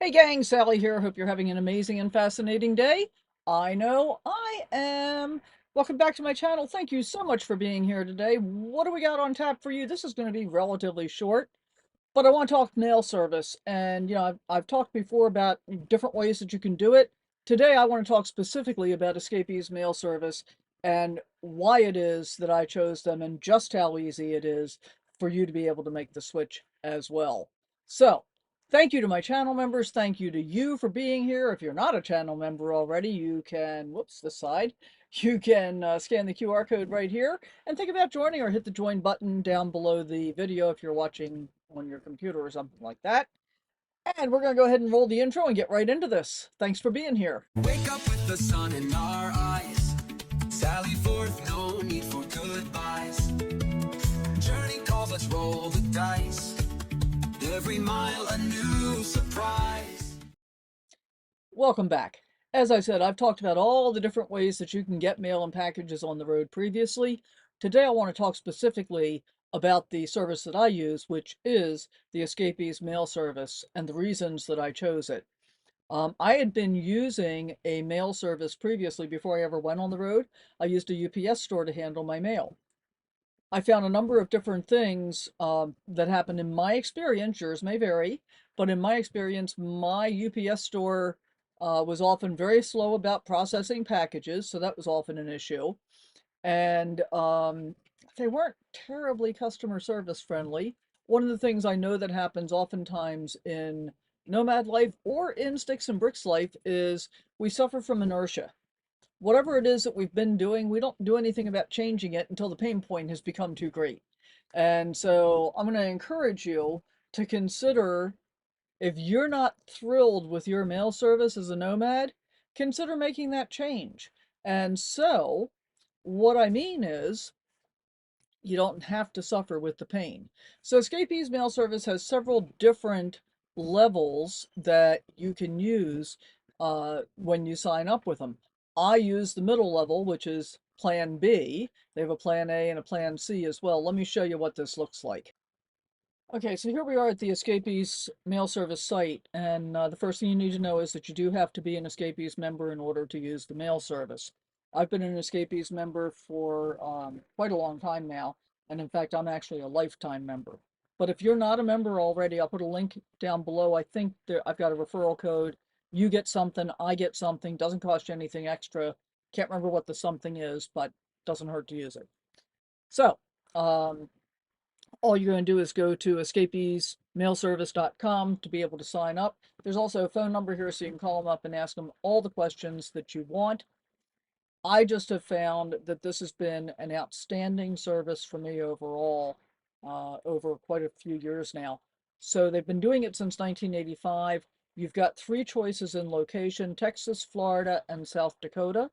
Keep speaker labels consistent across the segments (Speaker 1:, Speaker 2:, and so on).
Speaker 1: Hey gang, Sally here. Hope you're having an amazing and fascinating day. I know I am. Welcome back to my channel. Thank you so much for being here today. What do we got on tap for you? This is going to be relatively short, but I want to talk mail service. And, I've talked before about different ways that you can do it. Today, I want to talk specifically about Escapee's mail service and why it is that I chose them and just how easy it is for you to be able to make the switch as well. So, thank you to my channel members. Thank you to you for being here. If you're not a channel member already, you can, whoops, this side, you can scan the QR code right here and think about joining or hit the join button down below the video if you're watching on your computer or something like that. And we're going to go ahead and roll the intro and get right into this. Thanks for being here.
Speaker 2: Wake up with the sun in our eyes. Sally forth, no need for goodbyes. Journey calls, let's roll the dice. Every mile a new surprise.
Speaker 1: Welcome back. As I said, I've talked about all the different ways that you can get mail and packages on the road previously. Today I want to talk specifically about the service that I use, which is the Escapees mail service, and the reasons that I chose it. I had been using a mail service previously before I ever went on the road. I used a UPS store to handle my mail. I found a number of different things that happened in my experience. Yours may vary, but in my experience, my UPS store was often very slow about processing packages, so that was often an issue. And they weren't terribly customer service friendly. One of the things I know that happens oftentimes in nomad life or in sticks and bricks life is we suffer from inertia. Whatever it is that we've been doing, we don't do anything about changing it until the pain point has become too great. And so I'm going to encourage you to consider, if you're not thrilled with your mail service as a nomad, consider making that change. And so what I mean is, you don't have to suffer with the pain. So Escapee's mail service has several different levels that you can use when you sign up with them. I use the middle level, which is Plan B. They have a Plan A and a Plan C as well. Let me show you what this looks like. Okay, so here we are at the Escapees mail service site, and the first thing you need to know is that you do have to be an Escapees member in order to use the mail service. I've been an Escapees member for quite a long time now, and in fact, I'm actually a lifetime member. But if you're not a member already, I'll put a link down below. I think I've got a referral code. You get something, I get something, doesn't cost you anything extra. Can't remember what the something is, but doesn't hurt to use it. So, all you're going to do is go to escapeesmailservice.com to be able to sign up. There's also a phone number here so you can call them up and ask them all the questions that you want. I just have found that this has been an outstanding service for me overall, over quite a few years now. So they've been doing it since 1985. You've got three choices in location: Texas, Florida, and South Dakota.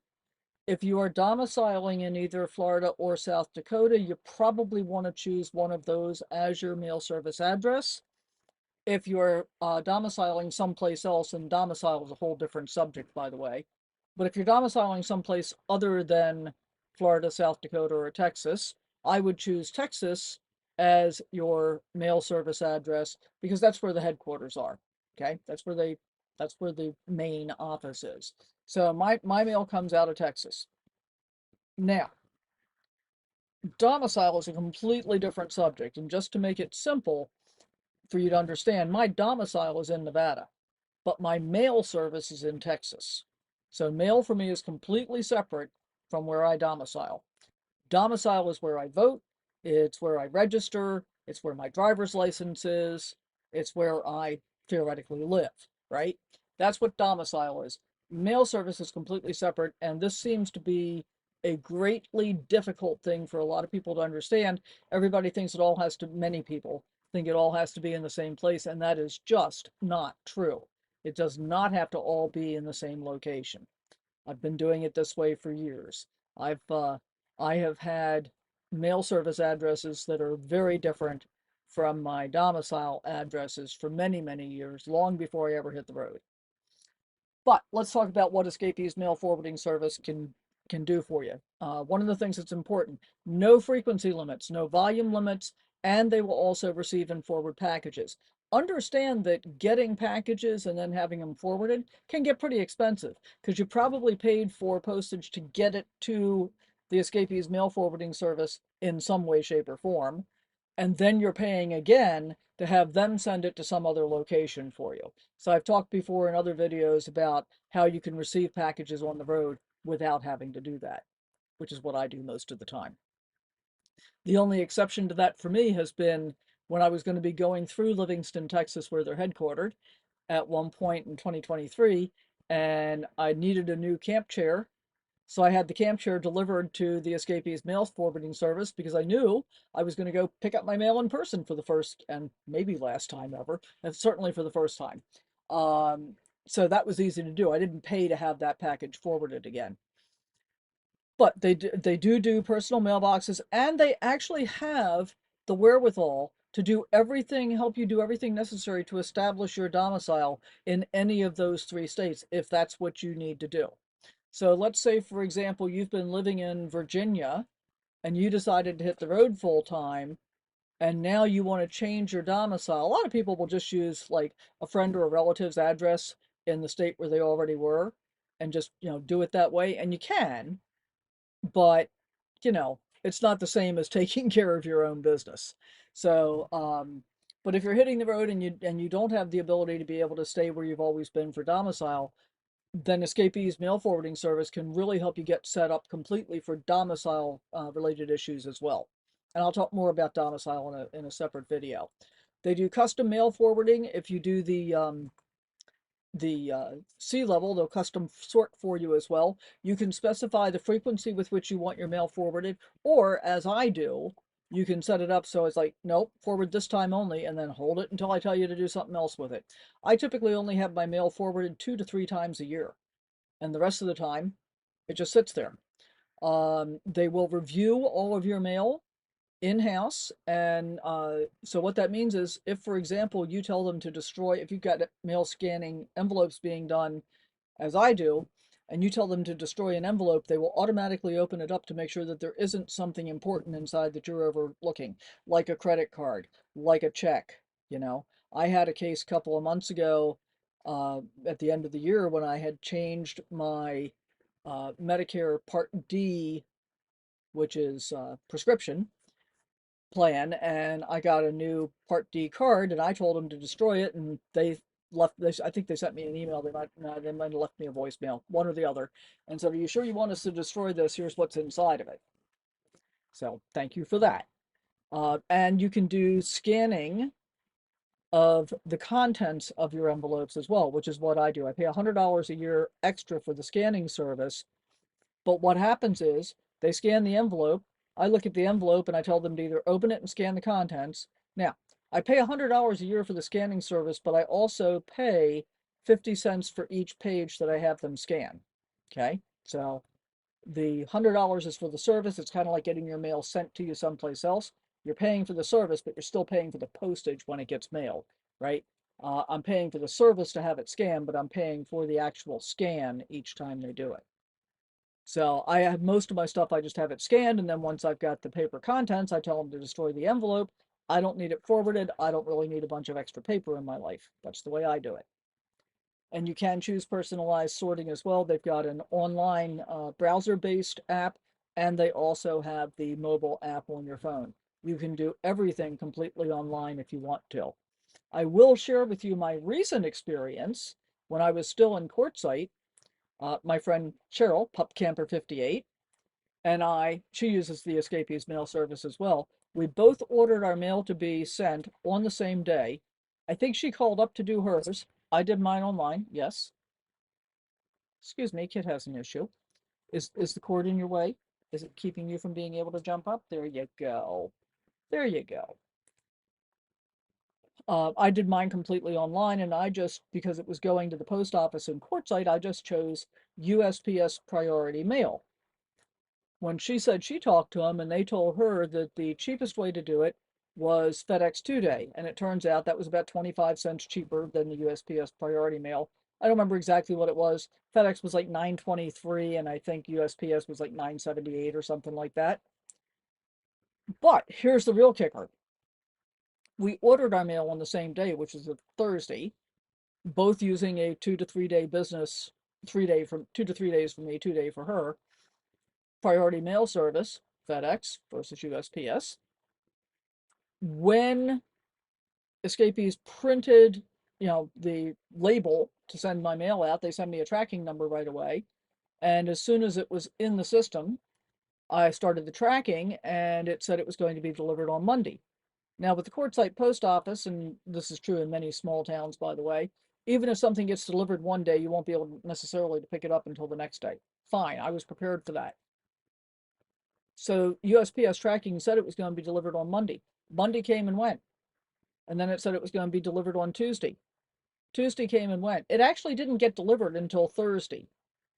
Speaker 1: If you are domiciling in either Florida or South Dakota, you probably want to choose one of those as your mail service address. If you're domiciling someplace else, and domicile is a whole different subject, by the way, but if you're domiciling someplace other than Florida, South Dakota, or Texas, I would choose Texas as your mail service address because that's where the headquarters are. Okay, that's where the main office is. So my mail comes out of Texas. Now, domicile is a completely different subject, and just to make it simple for you to understand, my domicile is in Nevada, but my mail service is in Texas. So mail for me is completely separate from where I domicile. Domicile is where I vote, it's where I register, it's where my driver's license is, it's where I theoretically live, right? That's what domicile is. Mail service is completely separate, and this seems to be a greatly difficult thing for a lot of people to understand. Everybody thinks it all has to, many people think it all has to be in the same place, and that is just not true. It does not have to all be in the same location. I've been doing it this way for years. I have had mail service addresses that are very different from my domicile addresses for many, many years, long before I ever hit the road. But let's talk about what Escapee's mail forwarding service can do for you. One of the things that's important: no frequency limits, no volume limits, and they will also receive and forward packages. understand that getting packages and then having them forwarded can get pretty expensive because you probably paid for postage to get it to the Escapees mail forwarding service in some way, shape, or form. And then you're paying again to have them send it to some other location for you. So I've talked before in other videos about how you can receive packages on the road without having to do that, which is what I do most of the time. The only exception to that for me has been when I was going to be going through Livingston, Texas, where they're headquartered at one point in 2023, and I needed a new camp chair. So I had the camp chair delivered to the Escapees mail forwarding service because I knew I was going to go pick up my mail in person for the first and maybe last time ever, and certainly for the first time. Um, so that was easy to do. I didn't pay to have that package forwarded again. But they do personal mailboxes, and they actually have the wherewithal to do everything, help you do everything necessary to establish your domicile in any of those three states if that's what you need to do. So let's say, for example, you've been living in Virginia and you decided to hit the road full time, and now you want to change your domicile. A lot of people will just use like a friend or a relative's address in the state where they already were and just, do it that way. And you can, but it's not the same as taking care of your own business. So, but if you're hitting the road and you don't have the ability to be able to stay where you've always been for domicile, then Escapee's mail forwarding service can really help you get set up completely for domicile related issues as well. And I'll talk more about domicile in a separate video. They do custom mail forwarding. If you do the sea level, they'll custom sort for you as well. You can specify the frequency with which you want your mail forwarded, or as I do, you can set it up so it's like, nope, forward this time only, and then hold it until I tell you to do something else with it. I typically only have my mail forwarded 2 to 3 times a year, and the rest of the time, it just sits there. They will review all of your mail in-house, and so what that means is if, for example, you tell them to destroy, if you've got mail scanning envelopes being done as I do, and you tell them to destroy an envelope, they will automatically open it up to make sure that there isn't something important inside that you're overlooking, like a credit card, like a check. you know I had a case a couple of months ago, at the end of the year, when I had changed my Medicare Part D, which is prescription plan, and I got a new Part D card, and I told them to destroy it, and I think they sent me an email. They might have left me a voicemail, one or the other, and said, "Are you sure you want us to destroy this? Here's what's inside of it." So thank you for that. And you can do scanning of the contents of your envelopes as well, which is what I do. I pay $100 a year extra for the scanning service. But what happens is they scan the envelope. I look at the envelope and I tell them to either open it and scan the contents. Now, I pay $100 a year for the scanning service, but I also pay 50 cents for each page that I have them scan. Okay, so the $100 is for the service. It's kind of like getting your mail sent to you someplace else. You're paying for the service, but you're still paying for the postage when it gets mailed, right? I'm paying for the service to have it scanned, but I'm paying for the actual scan each time they do it. So I have most of my stuff, I just have it scanned, and then once I've got the paper contents, I tell them to destroy the envelope. I don't need it forwarded. I don't really need a bunch of extra paper in my life. That's the way I do it. And you can choose personalized sorting as well. They've got an online browser-based app, and they also have the mobile app on your phone. You can do everything completely online if you want to. I will share with you my recent experience when I was still in Quartzsite. My friend Cheryl, Pup Camper 58, and she uses the Escapees mail service as well. We both ordered our mail to be sent on the same day. I think she called up to do hers. I did mine online. Yes. Excuse me, kid has an issue. Is the cord in your way? Is it keeping you from being able to jump up? There you go. There you go. I did mine completely online, and because it was going to the post office in Quartzsite, I just chose USPS priority mail. When she said she talked to them and they told her that the cheapest way to do it was FedEx 2-day, and it turns out that was about 25 cents cheaper than the USPS priority mail. I don't remember exactly what it was. FedEx was like 9.23, and I think USPS was like 9.78 or something like that. But here's the real kicker. We ordered our mail on the same day, which is a Thursday, both using a 2 to 3 day business, 3 day from 2 to 3 days for me, 2 day for her, priority mail service, FedEx versus USPS. When escapees printed, the label to send my mail out, they send me a tracking number right away. And as soon as it was in the system, I started the tracking and it said it was going to be delivered on Monday. Now, with the quartzsite post office, and this is true in many small towns, by the way, even if something gets delivered one day, you won't be able necessarily to pick it up until the next day. Fine, I was prepared for that. So USPS tracking said it was going to be delivered on Monday. Monday came and went. And then it said it was going to be delivered on Tuesday. Tuesday came and went. It actually didn't get delivered until Thursday.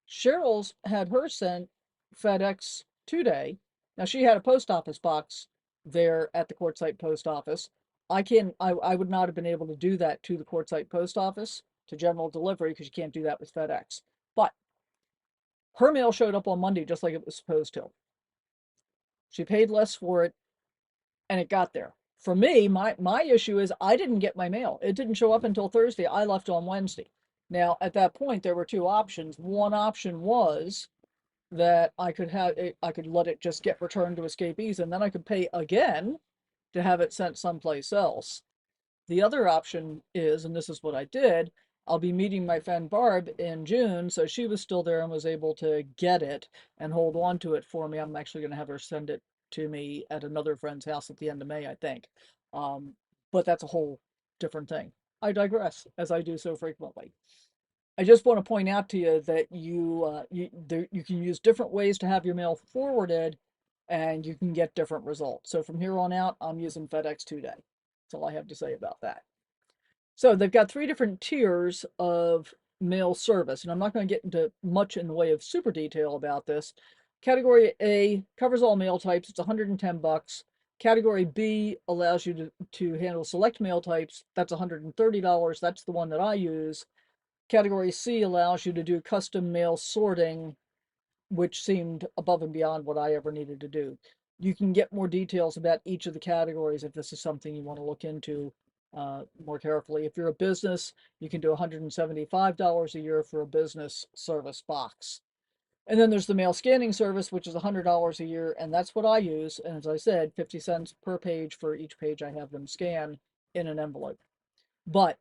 Speaker 1: Cheryl's had hers sent FedEx 2 day. Now she had a post office box there at the Quartzsite post office. I would not have been able to do that to the Quartzsite post office to general delivery because you can't do that with FedEx. But her mail showed up on Monday just like it was supposed to. She paid less for it and it got there. For me, my issue is I didn't get my mail. It didn't show up until Thursday. I left on Wednesday. Now, at that point, there were two options. One option was that I could let it just get returned to escapees, and then I could pay again to have it sent someplace else. The other option is, and this is what I did, I'll be meeting my friend Barb in June, so she was still there and was able to get it and hold on to it for me. I'm actually going to have her send it to me at another friend's house at the end of May, I think. Um, but that's a whole different thing. I digress, as I do so frequently. I just want to point out to you that you can use different ways to have your mail forwarded, and you can get different results. So from here on out, I'm using FedEx 2 day. That's all I have to say about that. So they've got three different tiers of mail service, and I'm not going to get into much in the way of super detail about this. Category A covers all mail types. It's $110. Category B allows you to handle select mail types. That's $130. That's the one that I use. Category C allows you to do custom mail sorting, which seemed above and beyond what I ever needed to do. You can get more details about each of the categories if this is something you want to look into more carefully. If you're a business, you can do $175 a year for a business service box. And then there's the mail scanning service, which is $100 a year, and that's what I use. And as I said, 50 cents per page for each page I have them scan in an envelope. But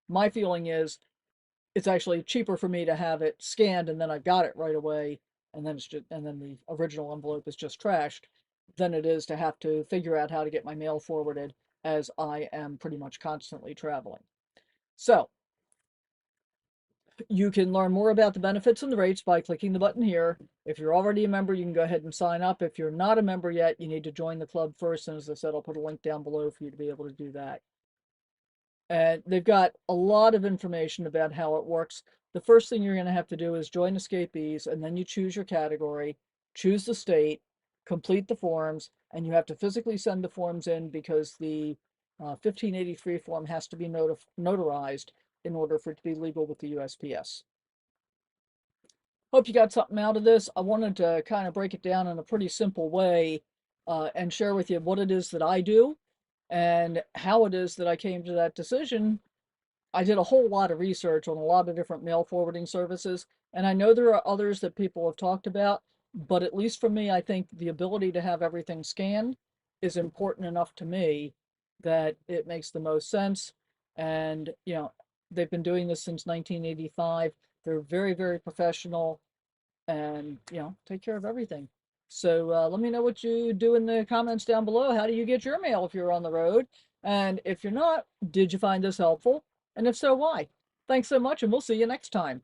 Speaker 1: my feeling is it's actually cheaper for me to have it scanned and then I've got it right away, and then the original envelope is just trashed, than it is to have to figure out how to get my mail forwarded, as I am pretty much constantly traveling. So you can learn more about the benefits and the rates by clicking the button here. If you're already a member, you can go ahead and sign up. If you're not a member yet, you need to join the club first. And as I said, I'll put a link down below for you to be able to do that. And they've got a lot of information about how it works. The first thing you're going to have to do is join Escapees, and then you choose your category, choose the state, complete the forms, and you have to physically send the forms in because the 1583 form has to be notarized in order for it to be legal with the USPS. Hope you got something out of this. I wanted to kind of break it down in a pretty simple way and share with you what it is that I do and how it is that I came to that decision. I did a whole lot of research on a lot of different mail forwarding services, and I know there are others that people have talked about, but at least for me, I think the ability to have everything scanned is important enough to me that it makes the most sense. And, they've been doing this since 1985. They're very, very professional and, take care of everything. So let me know what you do in the comments down below. How do you get your mail if you're on the road? And if you're not, did you find this helpful? And if so, why? Thanks so much, and we'll see you next time.